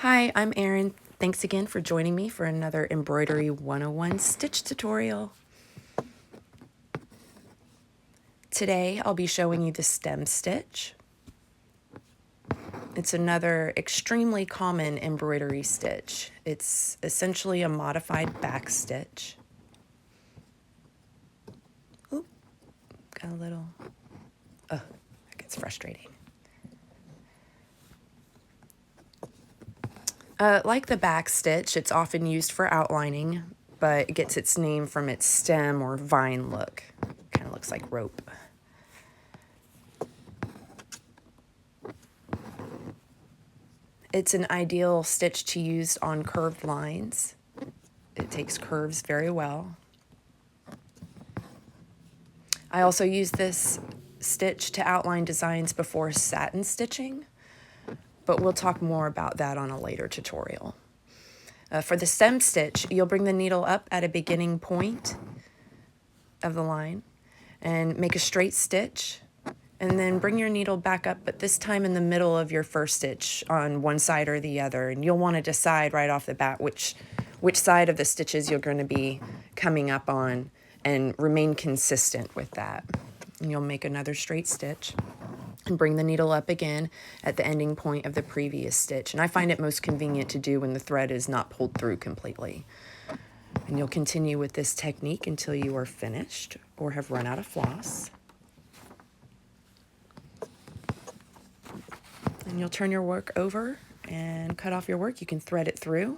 Hi, I'm Erin. Thanks again for joining me for another Embroidery 101 stitch tutorial. Today I'll be showing you the stem stitch. It's another extremely common embroidery stitch. It's essentially a modified back stitch. Oop, got a little, that gets frustrating. Like the back stitch, it's often used for outlining, but it gets its name from its stem or vine look. Kind of looks like rope. It's an ideal stitch to use on curved lines. It takes curves very well. I also use this stitch to outline designs before satin stitching, but we'll talk more about that on a later tutorial. For the stem stitch, you'll bring the needle up at a beginning point of the line and make a straight stitch, and then bring your needle back up, but this time in the middle of your first stitch on one side or the other, and you'll want to decide right off the bat which side of the stitches you're going to be coming up on and remain consistent with that. And you'll make another straight stitch and bring the needle up again at the ending point of the previous stitch. And I find it most convenient to do when the thread is not pulled through completely. And you'll continue with this technique until you are finished or have run out of floss. And you'll turn your work over and cut off your work. You can thread it through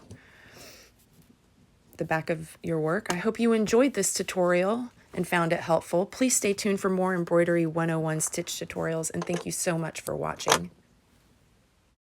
the back of your work. I hope you enjoyed this tutorial and found it helpful. Please stay tuned for more Embroidery 101 stitch tutorials, and thank you so much for watching.